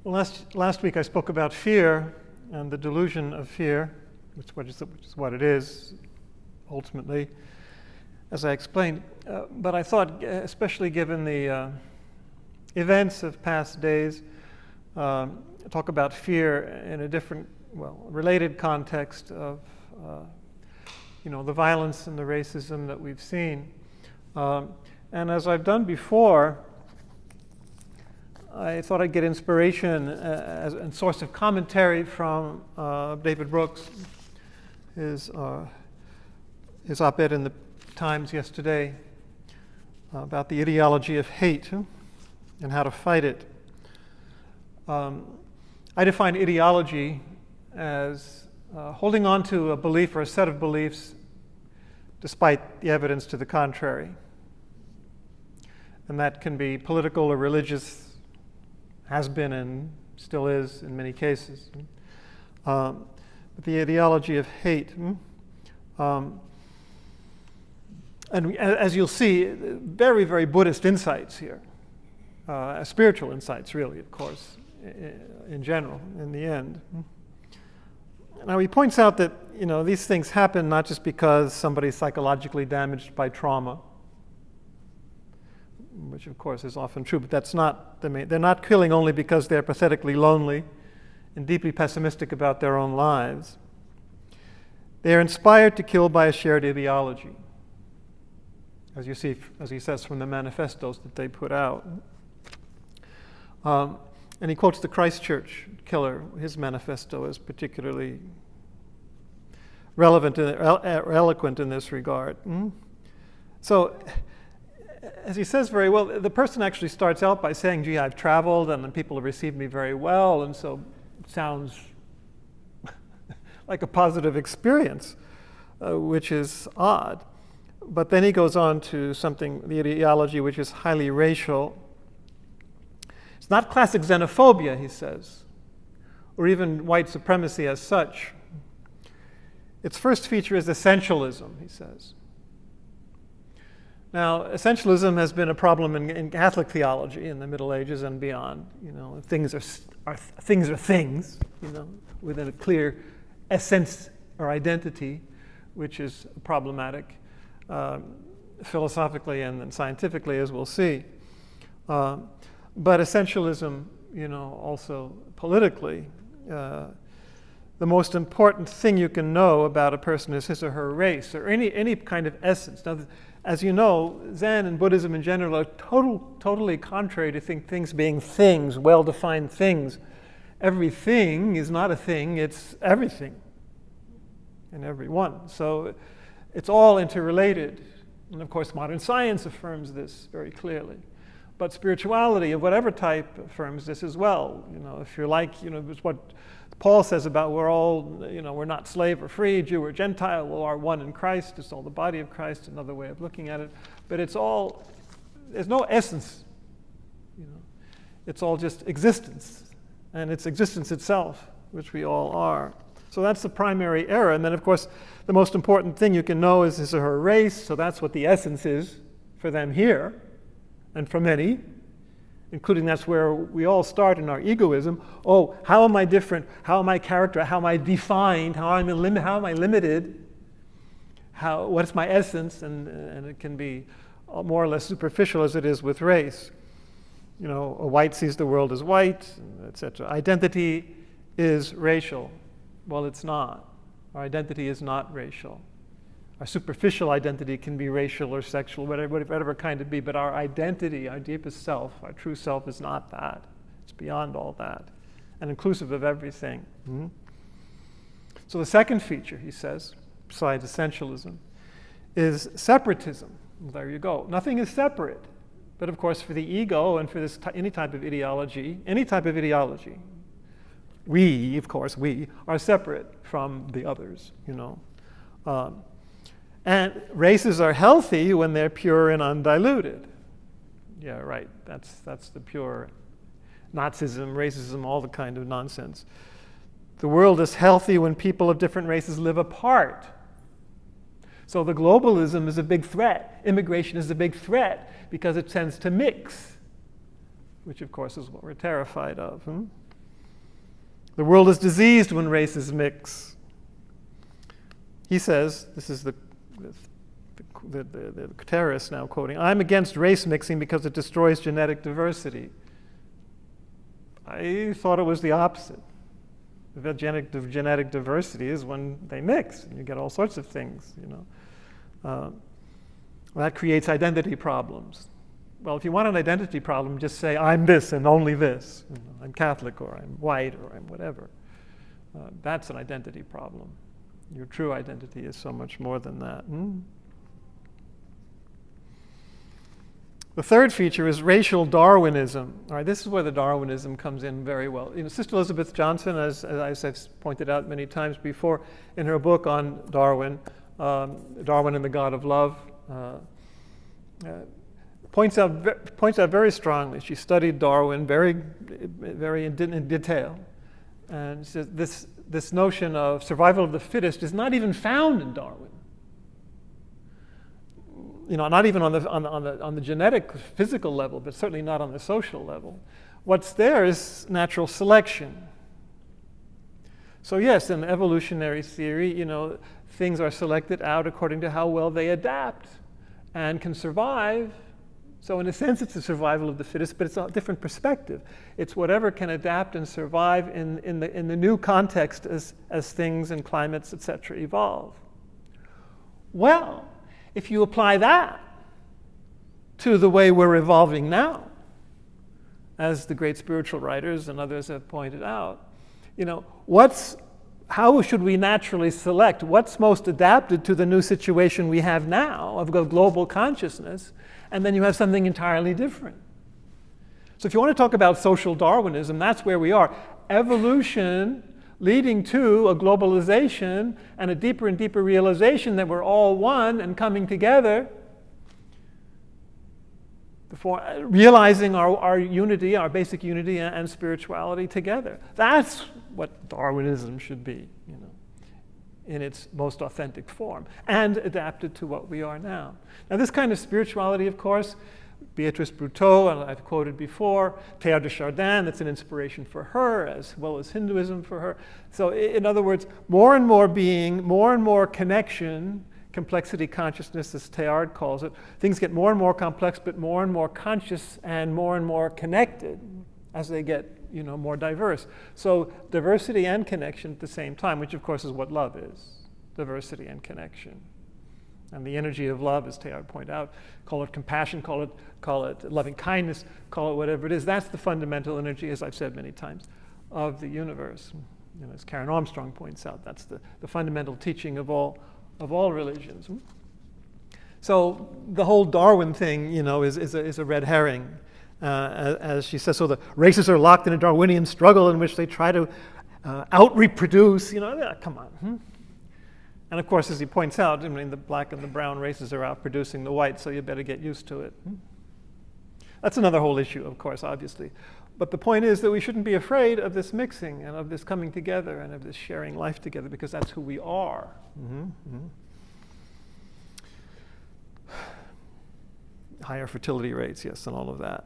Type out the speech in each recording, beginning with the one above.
Well, last week I spoke about fear and the delusion of fear, which is what it is, ultimately, as I explained. But I thought, especially given the events of past days, talk about fear in a different, related context of, the violence and the racism that we've seen. And as I've done before, I thought I'd get inspiration as a source of commentary from David Brooks, his op-ed in the Times yesterday about the ideology of hate and how to fight it. I define ideology as holding on to a belief or a set of beliefs despite the evidence to the contrary. And that can be political or religious, has been and still is in many cases. But the ideology of hate. And as you'll see, very, very Buddhist insights here. Spiritual insights, really, of course, in general, in the end. Now, he points out that, these things happen not just because somebody's psychologically damaged by trauma, which of course is often true, but that's not the main. They're not killing only because they're pathetically lonely and deeply pessimistic about their own lives. They are inspired to kill by a shared ideology, as you see, as he says from the manifestos that they put out. And he quotes the Christchurch killer. His manifesto is particularly relevant and eloquent in this regard. So, as he says very well, the person actually starts out by saying, gee, I've traveled and the people have received me very well, and so it sounds like a positive experience, which is odd. But then he goes on to something, the ideology which is highly racial. It's not classic xenophobia, he says, or even white supremacy as such. Its first feature is essentialism, he says. Now, essentialism has been a problem in Catholic theology in the Middle Ages and beyond. Things are things, within a clear essence or identity, which is problematic philosophically and then scientifically, as we'll see. But essentialism, also politically, the most important thing you can know about a person is his or her race, or any kind of essence. Now, as you know, Zen and Buddhism in general are totally contrary to things being things, well-defined things. Everything is not a thing, it's everything and everyone. So it's all interrelated. And of course, modern science affirms this very clearly. But spirituality of whatever type affirms this as well. If you're like, it's what Paul says about we're all, we're not slave or free, Jew or Gentile, we are one in Christ. It's all the body of Christ, another way of looking at it. But it's all, there's no essence. It's all just existence. And it's existence itself, which we all are. So that's the primary error. And then, of course, the most important thing you can know is his or her race. So that's what the essence is for them here. And for many, including that's where we all start in our egoism. Oh, how am I different? How am I character? How am I defined? How am I limited? What's my essence? And it can be more or less superficial as it is with race. A white sees the world as white, etc. Identity is racial. Well, it's not. Our identity is not racial. Our superficial identity can be racial or sexual, whatever kind it be, but our identity, our deepest self, our true self is not that. It's beyond all that and inclusive of everything. So the second feature, he says, besides essentialism, is separatism. Well, there you go. Nothing is separate. But of course, for the ego and for any type of ideology, we are separate from the others, And races are healthy when they're pure and undiluted. Yeah, right. That's the pure Nazism, racism, all the kind of nonsense. The world is healthy when people of different races live apart. So the globalism is a big threat. Immigration is a big threat because it tends to mix, which of course is what we're terrified of. The world is diseased when races mix. He says, this is the terrorist now quoting, I'm against race mixing because it destroys genetic diversity. I thought it was the opposite. The genetic diversity is when they mix, and you get all sorts of things, that creates identity problems. Well, if you want an identity problem, just say, I'm this and only this. I'm Catholic, or I'm white, or I'm whatever. That's an identity problem. Your true identity is so much more than that. The third feature is racial Darwinism. All right, this is where the Darwinism comes in very well. Sister Elizabeth Johnson, as I've pointed out many times before, in her book on Darwin, Darwin and the God of Love, points out very strongly. She studied Darwin very in detail, and says this notion of survival of the fittest is not even found in Darwin. Not even on the genetic, physical level, but certainly not on the social level. What's there is natural selection. So yes, in evolutionary theory, things are selected out according to how well they adapt and can survive. So in a sense, it's the survival of the fittest, but it's a different perspective. It's whatever can adapt and survive in the new context as things and climates, etc., evolve. Well, if you apply that to the way we're evolving now, as the great spiritual writers and others have pointed out, how should we naturally select what's most adapted to the new situation we have now of global consciousness, and then you have something entirely different. So if you want to talk about social Darwinism, that's where we are. Evolution leading to a globalization and a deeper and deeper realization that we're all one and coming together, realizing our unity, our basic unity and spirituality together. That's what Darwinism should be, in its most authentic form, and adapted to what we are now. Now, this kind of spirituality, of course, Beatrice Brutto, and I've quoted before, Teilhard de Chardin, that's an inspiration for her, as well as Hinduism for her. So in other words, more and more being, more and more connection, complexity consciousness, as Teilhard calls it. Things get more and more complex, but more and more conscious and more connected as they get more diverse. So diversity and connection at the same time, which of course is what love is, diversity and connection. And the energy of love, as Teilhard pointed out, call it compassion, call it loving kindness, call it whatever it is. That's the fundamental energy, as I've said many times, of the universe. As Karen Armstrong points out, that's the fundamental teaching of all religions. So the whole Darwin thing, is a red herring, as she says. So the races are locked in a Darwinian struggle in which they try to out-reproduce. Come on. And of course, as he points out, the black and the brown races are out-producing the white, so you better get used to it. That's another whole issue, of course, obviously. But the point is that we shouldn't be afraid of this mixing and of this coming together and of this sharing life together, because that's who we are. Higher fertility rates, yes, and all of that.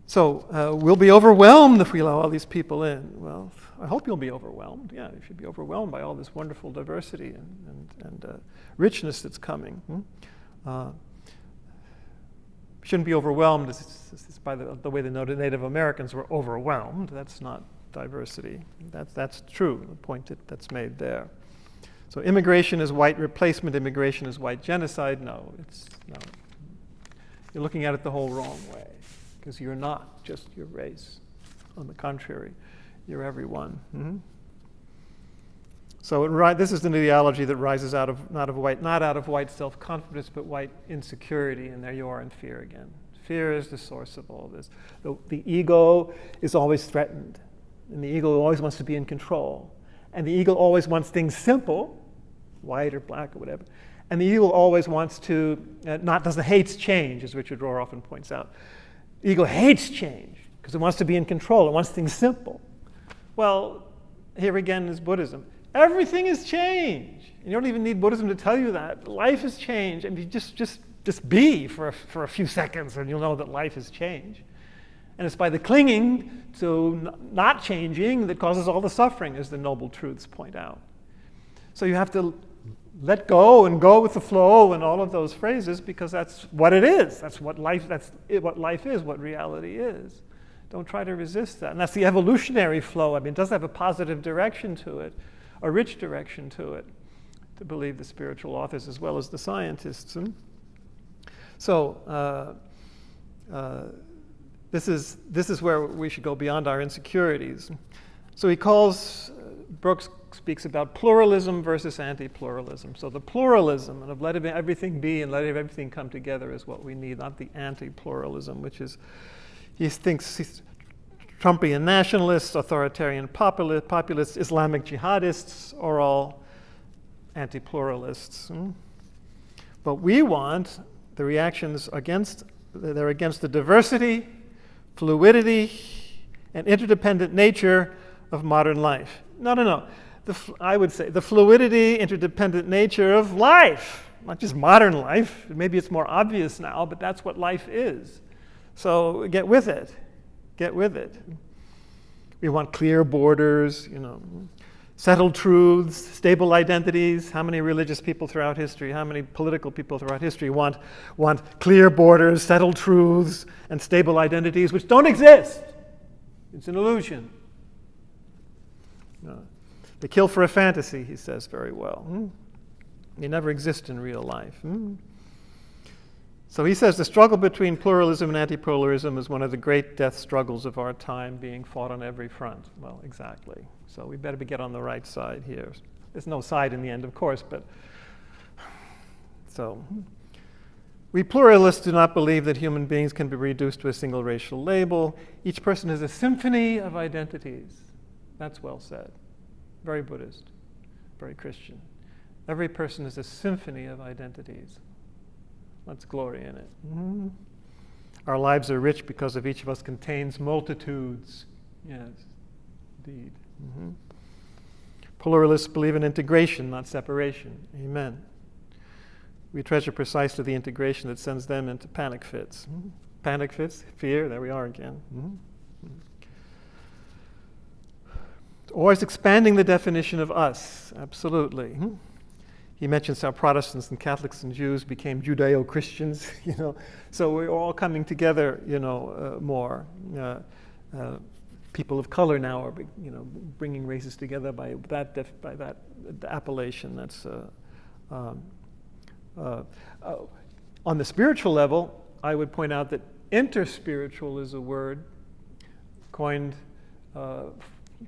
So we'll be overwhelmed if we allow all these people in. Well, I hope you'll be overwhelmed. Yeah, you should be overwhelmed by all this wonderful diversity and richness that's coming. Shouldn't be overwhelmed by the way the Native Americans were overwhelmed. That's not diversity. That's true, the point that's made there. So immigration is white replacement, immigration is white genocide. No. You're looking at it the whole wrong way, because you're not just your race. On the contrary, you're everyone. So this is an ideology that rises not out of white self-confidence, but white insecurity, and there you are in fear again. Fear is the source of all this. The ego is always threatened, and the ego always wants to be in control, and the ego always wants things simple, white or black or whatever, and the ego always wants to hates change, as Richard Rohr often points out. The ego hates change because it wants to be in control. It wants things simple. Well, here again is Buddhism. Everything is change. You don't even need Buddhism to tell you that. Life is change, and you just be for a few seconds, and you'll know that life is change. And it's by the clinging to not changing that causes all the suffering, as the noble truths point out. So you have to let go and go with the flow and all of those phrases, because that's what it is. That's what life is, what reality is. Don't try to resist that. And that's the evolutionary flow. I mean, it does have a positive direction to it, a rich direction to it, to believe the spiritual authors as well as the scientists. So this is where we should go beyond our insecurities. So Brooks speaks about pluralism versus anti-pluralism. So the pluralism of let everything be and let everything come together is what we need, not the anti-pluralism, which is, he thinks Trumpian nationalists, authoritarian populists, Islamic jihadists are all anti-pluralists. But we want the reactions against the diversity, fluidity, and interdependent nature of modern life. No. I would say the fluidity, interdependent nature of life, not just modern life. Maybe it's more obvious now, but that's what life is. So get with it. Get with it. We want clear borders, settled truths, stable identities. How many religious people throughout history, how many political people throughout history want clear borders, settled truths, and stable identities which don't exist? It's an illusion. They kill for a fantasy, he says very well. They never exist in real life. So he says the struggle between pluralism and anti-pluralism is one of the great death struggles of our time, being fought on every front. Well, exactly. So we better get on the right side here. There's no side in the end, of course, but so we pluralists do not believe that human beings can be reduced to a single racial label. Each person is a symphony of identities. That's well said. Very Buddhist, very Christian. Every person is a symphony of identities. Let's glory in it. Our lives are rich because of each of us contains multitudes. Yes, indeed. Pluralists believe in integration, not separation. Amen. We treasure precisely the integration that sends them into panic fits. Panic fits, fear, there we are again. Always expanding the definition of us, absolutely. He mentions how Protestants and Catholics and Jews became Judeo-Christians, So we're all coming together, more. People of color now are, bringing races together by that appellation. That's on the spiritual level. I would point out that interspiritual is a word coined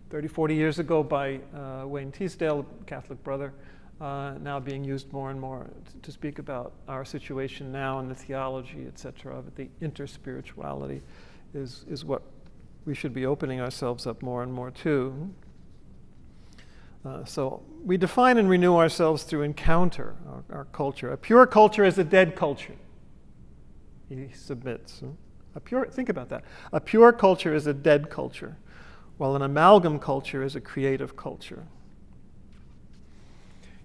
30, 40 years ago by Wayne Teasdale, a Catholic brother, now being used more and more to speak about our situation now and the theology, etc. But the interspirituality is what we should be opening ourselves up more and more to. So we define and renew ourselves through encounter, our culture. A pure culture is a dead culture, he submits. Think about that. A pure culture is a dead culture, while an amalgam culture is a creative culture.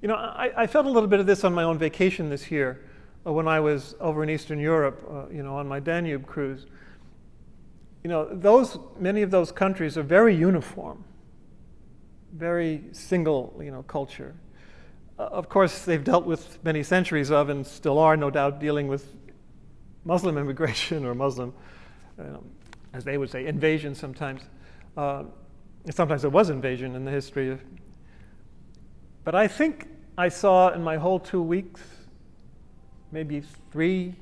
I felt a little bit of this on my own vacation this year when I was over in Eastern Europe, on my Danube cruise. Many of those countries are very uniform, very single, culture. Of course, they've dealt with many centuries of, and still are, no doubt, dealing with Muslim immigration or Muslim, as they would say, invasion sometimes. Sometimes there was invasion in the history of. But I think I saw in my whole 2 weeks maybe 3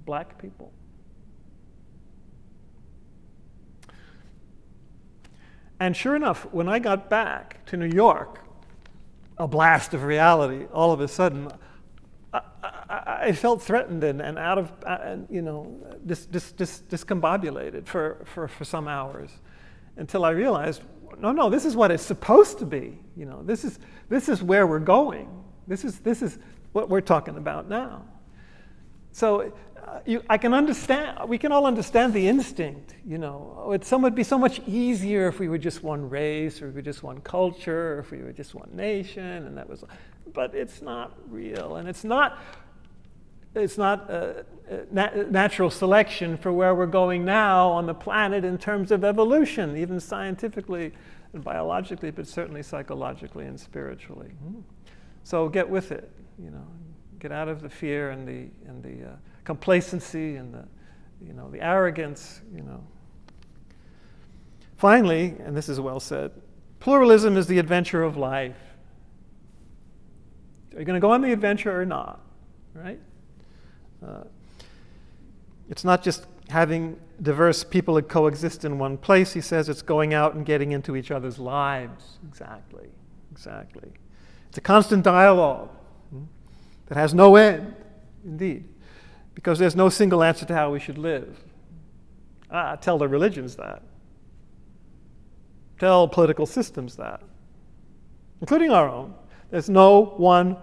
black people. And sure enough, when I got back to New York, a blast of reality, all of a sudden, I felt threatened and out of, discombobulated for some hours, until I realized, no, this is what it's supposed to be. This is where we're going. This is what we're talking about now. So I can understand. We can all understand the instinct. It would be so much easier if we were just one race, or if we were just one culture, or if we were just one nation, and that was. But it's not real, and it's not natural selection for where we're going now on the planet in terms of evolution, even scientifically and biologically, but certainly psychologically and spiritually. So get with it, get out of the fear and the complacency and the arrogance, Finally, and this is well said, pluralism is the adventure of life. Are you going to go on the adventure or not? Right? It's not just having diverse people that coexist in one place, he says, it's going out and getting into each other's lives. Exactly. It's a constant dialogue that has no end, indeed, because there's no single answer to how we should live. Tell the religions that. Tell political systems that, including our own. There's no one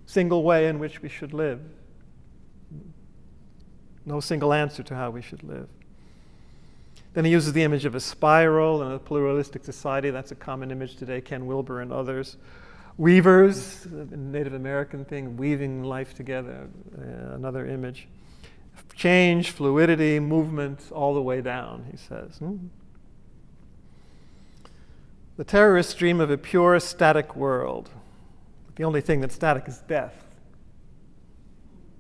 single way in which we should live. No single answer to how we should live. Then he uses the image of a spiral in a pluralistic society. That's a common image today, Ken Wilber and others. Weavers, the Native American thing, weaving life together, another image. Change, fluidity, movement, all the way down, he says. The terrorists dream of a pure, static world. The only thing that's static is death,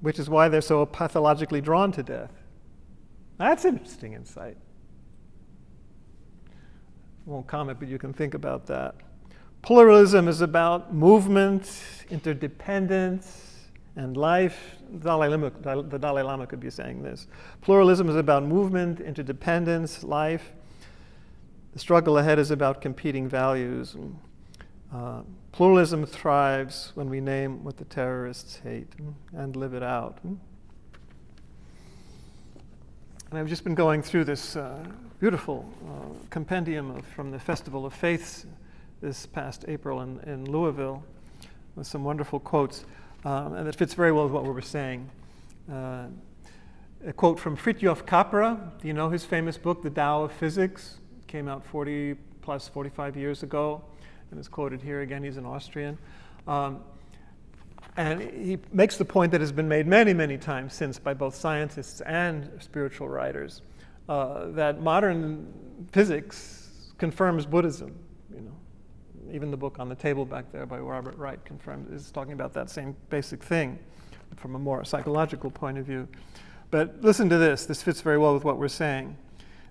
which is why they're so pathologically drawn to death. That's an interesting insight. I won't comment, but you can think about that. Pluralism is about movement, interdependence, and life. The Dalai Lama could be saying this. Pluralism is about movement, interdependence, life. The struggle ahead is about competing values. Pluralism thrives when we name what the terrorists hate and live it out. And I've just been going through this beautiful compendium from the Festival of Faiths this past April in Louisville with some wonderful quotes. And it fits very well with what we were saying. A quote from Fritjof Capra. Do you know his famous book, The Tao of Physics? Came out 45 years ago, and is quoted here again. He's an Austrian. And he makes the point that has been made many, many times since by both scientists and spiritual writers, that modern physics confirms Buddhism. Even the book on the table back there by Robert Wright is talking about that same basic thing from a more psychological point of view. But listen to this. This fits very well with what we're saying.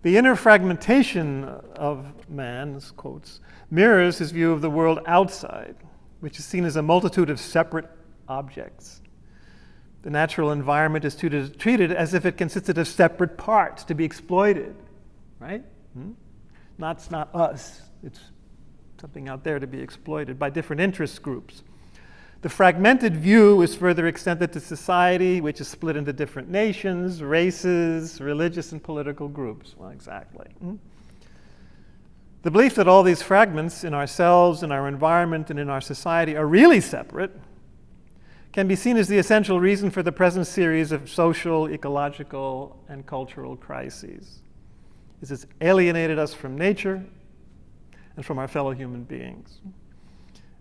The inner fragmentation of man's, quotes, mirrors his view of the world outside, which is seen as a multitude of separate objects. The natural environment is treated as if it consisted of separate parts to be exploited, right? It's not us. It's something out there to be exploited by different interest groups. The fragmented view is further extended to society, which is split into different nations, races, religious and political groups. Well, exactly. The belief that all these fragments in ourselves, in our environment, and in our society are really separate can be seen as the essential reason for the present series of social, ecological, and cultural crises. It's alienated us from nature and from our fellow human beings.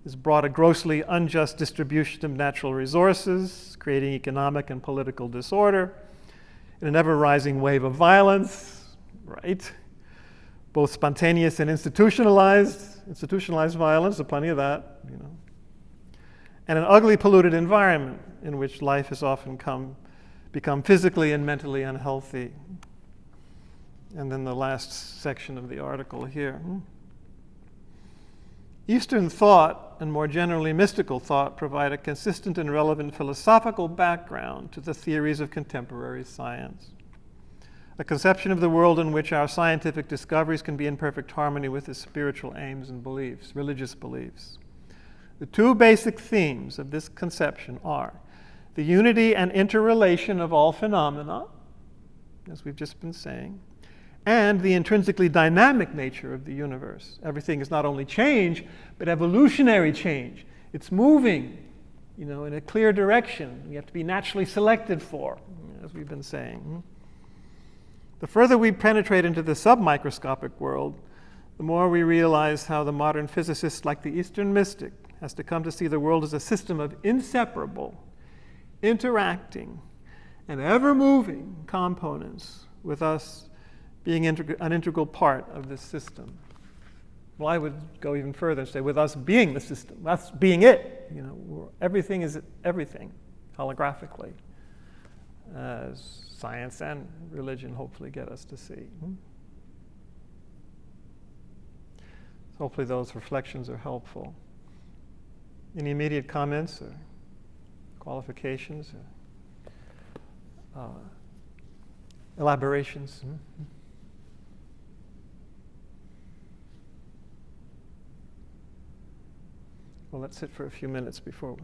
Has brought a grossly unjust distribution of natural resources, creating economic and political disorder, in an ever-rising wave of violence, right? Both spontaneous and institutionalized violence, there's plenty of that, and an ugly, polluted environment in which life has often become physically and mentally unhealthy. And then the last section of the article here. Eastern thought, and more generally mystical thought, provide a consistent and relevant philosophical background to the theories of contemporary science. A conception of the world in which our scientific discoveries can be in perfect harmony with its spiritual aims and beliefs, religious beliefs. The two basic themes of this conception are the unity and interrelation of all phenomena, as we've just been saying, and the intrinsically dynamic nature of the universe. Everything is not only change, but evolutionary change. It's moving, in a clear direction. You have to be naturally selected for, as we've been saying. The further we penetrate into the submicroscopic world, the more we realize how the modern physicist, like the Eastern mystic, has to come to see the world as a system of inseparable, interacting, and ever-moving components, with us being an integral part of this system. Well, I would go even further and say, with us being the system, us being it. Everything is everything, holographically, as science and religion hopefully get us to see. Hopefully those reflections are helpful. Any immediate comments or qualifications or elaborations? Well, let's sit for a few minutes before we